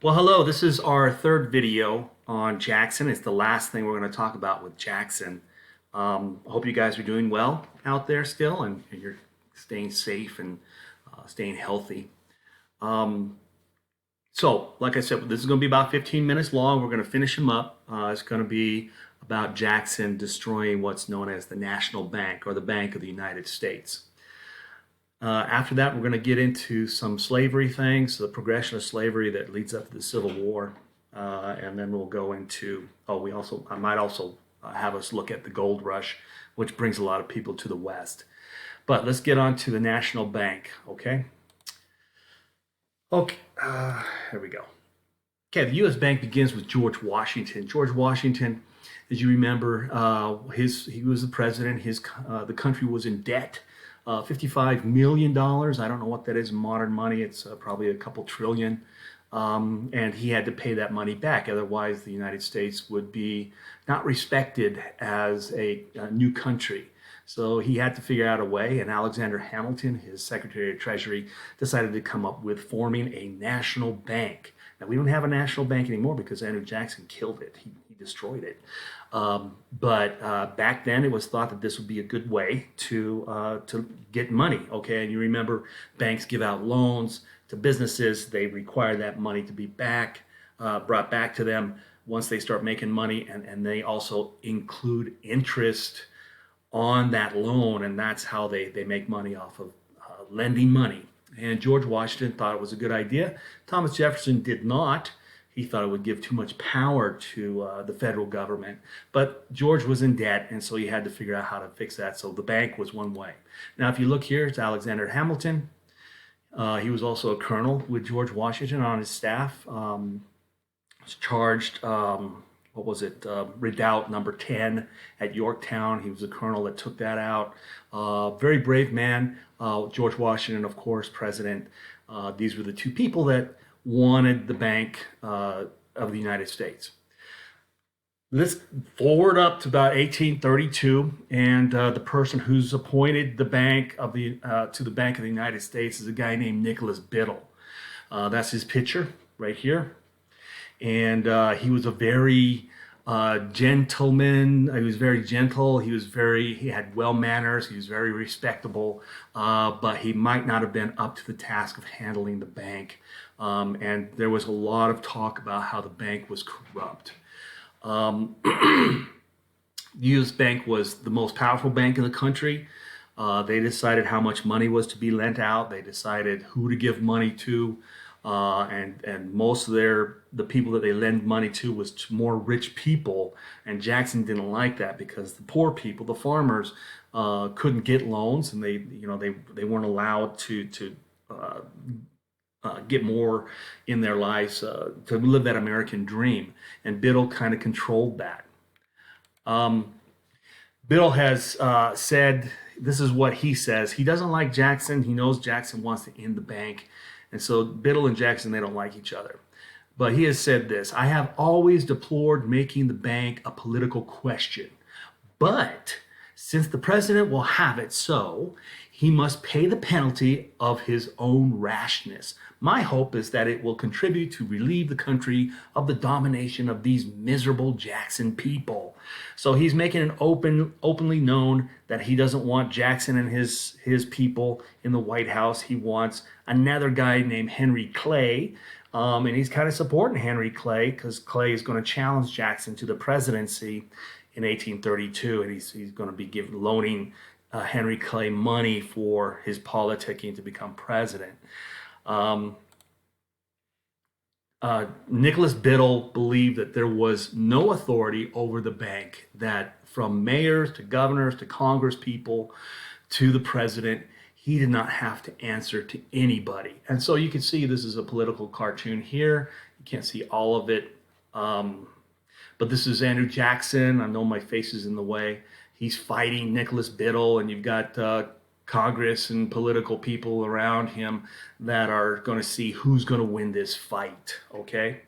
Well, hello, this is our third video on Jackson. It's the last thing we're going to talk about with Jackson. I hope you guys are doing well out there still and you're staying safe and staying healthy. Um, so, like I said, this is going to be about 15 minutes long. We're going to finish him up. It's going to be about Jackson destroying what's known as the National Bank or the Bank of the United States. After that, we're going to get into some slavery things, the progression of slavery that leads up to the Civil War, and then we'll go into. I might also have us look at the gold rush, which brings a lot of people to the West. But let's get on to the National Bank, okay? Okay, here we go. Okay, the U.S. Bank begins with George Washington. George Washington, as you remember, he was the president. The country was in debt. $55 million. I don't know what that is in modern money. It's probably a couple trillion. And he had to pay that money back. Otherwise, the United States would be not respected as a new country. So he had to figure out a way, and Alexander Hamilton, his Secretary of Treasury, decided to come up with forming a national bank. Now, we don't have a national bank anymore because Andrew Jackson killed it. He destroyed it. But back then, it was thought that this would be a good way to get money. Okay, and you remember banks give out loans to businesses. They require that money to be brought back to them once they start making money, and they also include interest on that loan, and that's how they make money off of lending money. And George Washington thought it was a good idea. Thomas Jefferson did not. He thought it would give too much power to the federal government. But George was in debt, and so he had to figure out how to fix that. So the bank was one way. Now, if you look here, it's Alexander Hamilton. He was also a colonel with George Washington on his staff. Was charged, Redoubt number 10 at Yorktown. He was a colonel that took that out. Very brave man. George Washington, of course, president. These were the two people that wanted the Bank of the United States. Let's forward up to about 1832, and the person who's appointed the Bank of the to the Bank of the United States is a guy named Nicholas Biddle. That's his picture right here, and he was a very gentleman. He was very gentle. He had well manners. He was very respectable, but he might not have been up to the task of handling the bank. And there was a lot of talk about how the bank was corrupt. The U.S. Bank was the most powerful bank in the country. They decided how much money was to be lent out. They decided who to give money to. And most of the people that they lend money to was to more rich people, and Jackson didn't like that because the poor people, the farmers, couldn't get loans, and they weren't allowed to get more in their lives to live that American dream, and Biddle kind of controlled that. Biddle has said, this is what he says. He doesn't like Jackson. He knows Jackson wants to end the bank. And so Biddle and Jackson, they don't like each other. But he has said this: I have always deplored making the bank a political question. But since the president will have it so, he must pay the penalty of his own rashness. My hope is that it will contribute to relieve the country of the domination of these miserable Jackson people. So he's making it openly known that he doesn't want Jackson and his people in the White House. He wants another guy named Henry Clay. And he's kind of supporting Henry Clay because Clay is going to challenge Jackson to the presidency in 1832, and he's going to be loaning Henry Clay money for his politicking to become president. Nicholas Biddle believed that there was no authority over the bank, that from mayors to governors to Congress people to the president, he did not have to answer to anybody. And so you can see this is a political cartoon here. You can't see all of it. But this is Andrew Jackson. I know my face is in the way. He's fighting Nicholas Biddle, and you've got Congress and political people around him that are going to see who's going to win this fight, okay?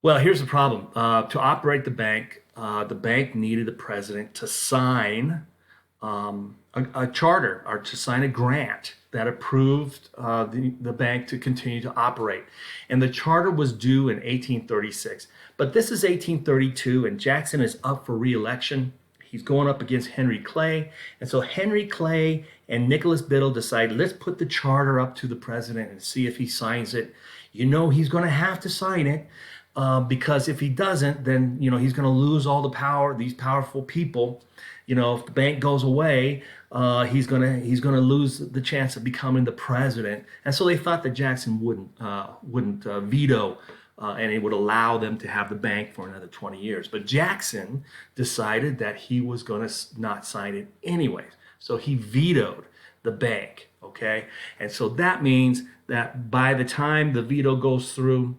Well, here's the problem. To operate the bank needed the president to sign a charter or to sign a grant that approved the bank to continue to operate. And the charter was due in 1836. But this is 1832, and Jackson is up for re-election. He's going up against Henry Clay. And so Henry Clay and Nicholas Biddle decided, let's put the charter up to the president and see if he signs it. You know, he's going to have to sign it because if he doesn't, then, you know, he's going to lose all the power, these powerful people. You know, if the bank goes away, he's gonna lose the chance of becoming the president. And so they thought that Jackson wouldn't veto, and it would allow them to have the bank for another 20 years. But Jackson decided that he was going to not sign it anyways. So he vetoed the bank. Okay, and so that means that by the time the veto goes through,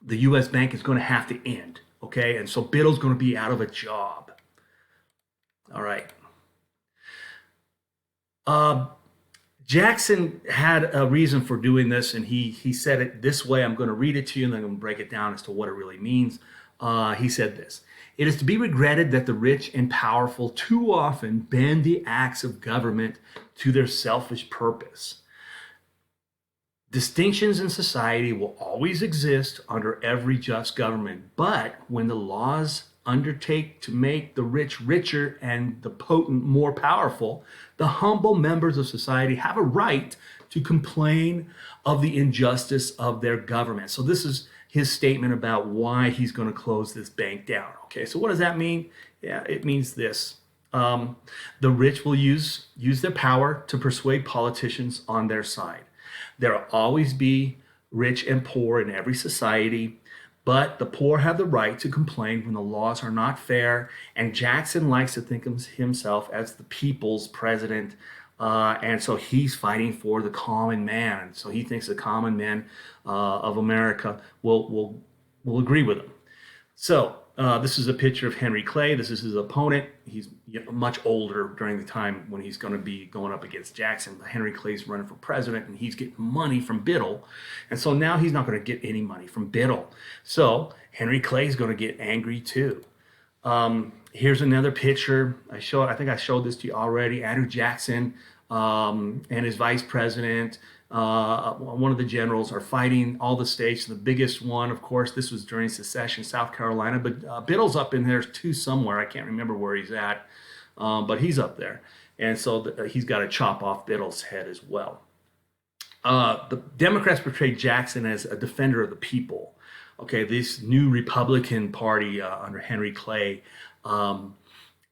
the U.S. bank is going to have to end. Okay, and so Biddle's going to be out of a job. All right. Jackson had a reason for doing this, and he said it this way. I'm going to read it to you, and then I'm going to break it down as to what it really means. He said this: "It is to be regretted that the rich and powerful too often bend the acts of government to their selfish purpose. Distinctions in society will always exist under every just government, but when the laws undertake to make the rich richer and the potent more powerful, the humble members of society have a right to complain of the injustice of their government." So this is his statement about why he's going to close this bank down. Okay, so what does that mean? Yeah, it means this. The rich will use their power to persuade politicians on their side. There will always be rich and poor in every society, but the poor have the right to complain when the laws are not fair, and Jackson likes to think of himself as the people's president, and so he's fighting for the common man, and so he thinks the common man of America will agree with him. So this is a picture of Henry Clay. This is his opponent. He's much older during the time when he's going to be going up against Jackson. Henry Clay's running for president, and he's getting money from Biddle. And so now he's not going to get any money from Biddle. So Henry Clay's going to get angry too. Here's another picture. I think I showed this to you already. Andrew Jackson and his vice president, one of the generals, are fighting all the states. The biggest one, of course, this was during secession, South Carolina, but Biddle's up in there too somewhere. I can't remember where he's at, but he's up there. And so he's got to chop off Biddle's head as well. The Democrats portrayed Jackson as a defender of the people. Okay, this new Republican Party under Henry Clay,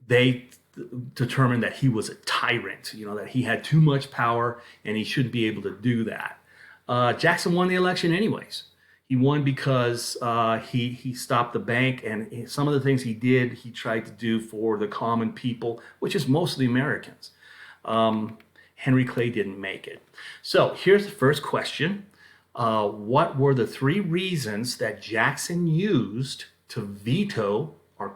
they determined that he was a tyrant, that he had too much power and he shouldn't be able to do that. Jackson won the election anyways. He won because he stopped the bank, and some of the things he did, he tried to do for the common people, which is mostly Americans. Henry Clay didn't make it. So here's the first question. What were the 3 reasons that Jackson used to veto or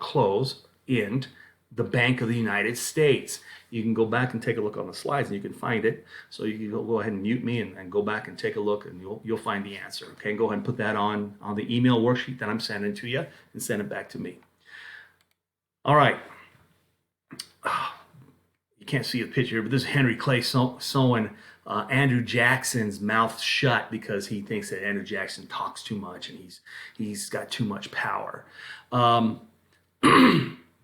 end the Bank of the United States? You can go back and take a look on the slides, and you can find it. So you can go ahead and mute me and go back and take a look, and you'll find the answer. Okay, and go ahead and put that on the email worksheet that I'm sending to you, and send it back to me. All right. You can't see the picture, but this is Henry Clay sewing Andrew Jackson's mouth shut because he thinks that Andrew Jackson talks too much and he's got too much power.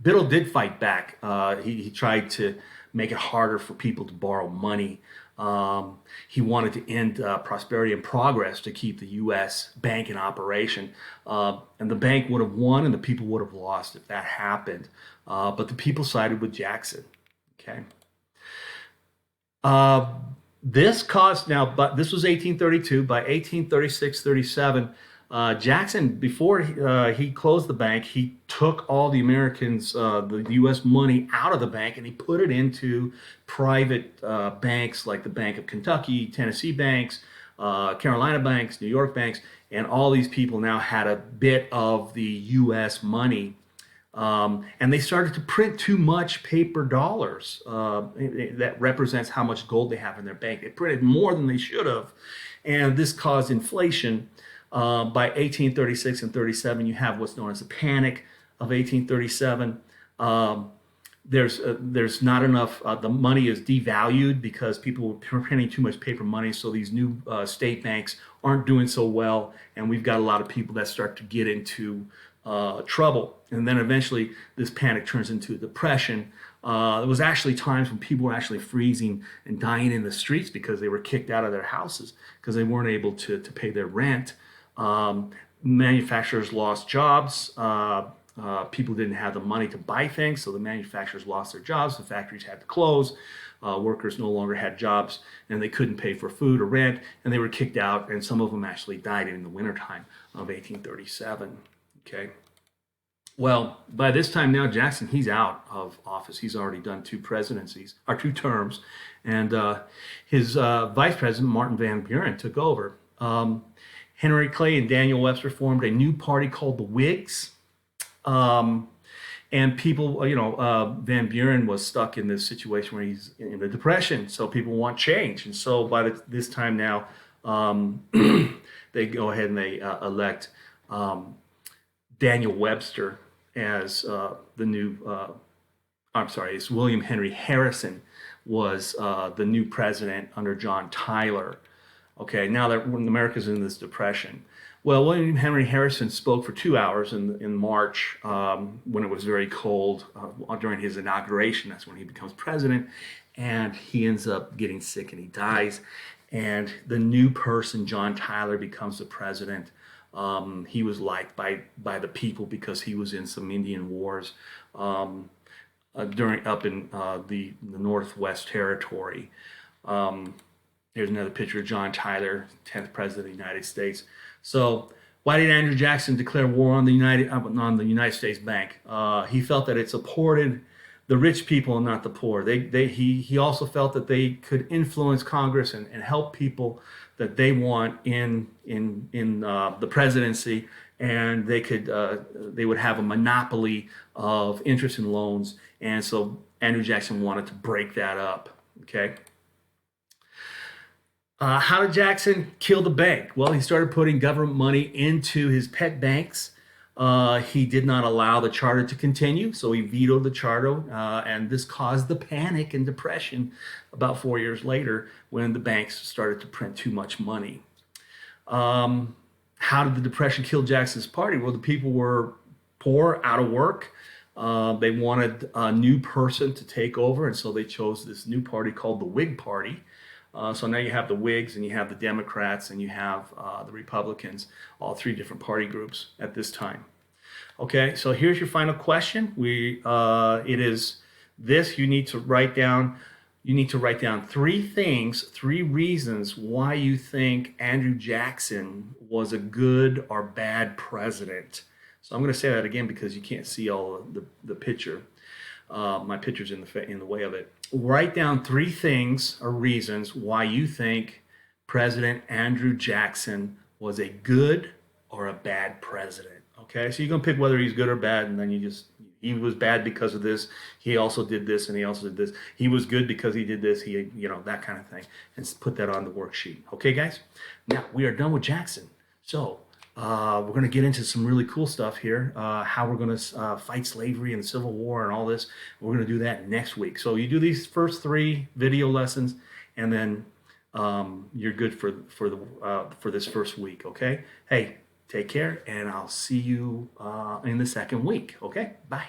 Biddle did fight back. He tried to make it harder for people to borrow money. He wanted to end prosperity and progress to keep the U.S. bank in operation. And the bank would have won and the people would have lost if that happened. But the people sided with Jackson. Okay. This caused, but this was 1832. By 1836-37, Jackson, before he closed the bank, he took all the Americans, the U.S. money out of the bank, and he put it into private banks like the Bank of Kentucky, Tennessee banks, Carolina banks, New York banks, and all these people now had a bit of the U.S. money. And they started to print too much paper dollars that represents how much gold they have in their bank. They printed more than they should have, and this caused inflation. By 1836 and 37, you have what's known as the Panic of 1837. there's not enough. The money is devalued because people were printing too much paper money. So these new state banks aren't doing so well, and we've got a lot of people that start to get into trouble. And then eventually, this panic turns into a depression. There was actually times when people were actually freezing and dying in the streets because they were kicked out of their houses because they weren't able to pay their rent. Manufacturers lost jobs. People didn't have the money to buy things, so the manufacturers lost their jobs. The factories had to close. Workers no longer had jobs, and they couldn't pay for food or rent, and they were kicked out, and some of them actually died in the wintertime of 1837. Okay. Well, by this time now, Jackson, he's out of office. He's already done two presidencies, or two terms, and his vice president, Martin Van Buren, took over. Henry Clay and Daniel Webster formed a new party called the Whigs. And people, Van Buren was stuck in this situation where he's in a depression, so people want change. And so by this time now, they go ahead and they elect Daniel Webster as the new, it's William Henry Harrison was the new president under John Tyler. Okay, now that when America's in this depression. Well, William Henry Harrison spoke for 2 hours in March when it was very cold during his inauguration. That's when he becomes president, and he ends up getting sick and he dies. And the new person, John Tyler, becomes the president. He was liked by the people because he was in some Indian wars up in the Northwest Territory. Here's another picture of John Tyler, 10th president of the United States. So why did Andrew Jackson declare war on the United States Bank? He felt that it supported the rich people and not the poor. He also felt that they could influence Congress and help people that they want in the presidency, and they would have a monopoly of interest and loans. And so Andrew Jackson wanted to break that up. Okay. How did Jackson kill the bank? Well, he started putting government money into his pet banks. He did not allow the charter to continue, so he vetoed the charter, and this caused the panic and depression about 4 years later when the banks started to print too much money. How did the depression kill Jackson's party? Well, the people were poor, out of work. They wanted a new person to take over, and so they chose this new party called the Whig Party. So now you have the Whigs and you have the Democrats and you have the Republicans, all three different party groups at this time. Okay, so here's your final question. It is this: you need to write down three things, three reasons why you think Andrew Jackson was a good or bad president. So I'm going to say that again because you can't see all of the picture. My picture's in the way of it. Write down three things or reasons why you think President Andrew Jackson was a good or a bad president. Okay, so you're gonna pick whether he's good or bad, and then he was bad because of this. He also did this, and he also did this. He was good because he did this. That kind of thing, and put that on the worksheet. Okay, guys. Now we are done with Jackson. So we're going to get into some really cool stuff here, how we're going to fight slavery and the Civil War and all this. We're going to do that next week. So you do these first 3 video lessons, and then you're good for this first week, okay? Hey, take care, and I'll see you in the second week, okay? Bye.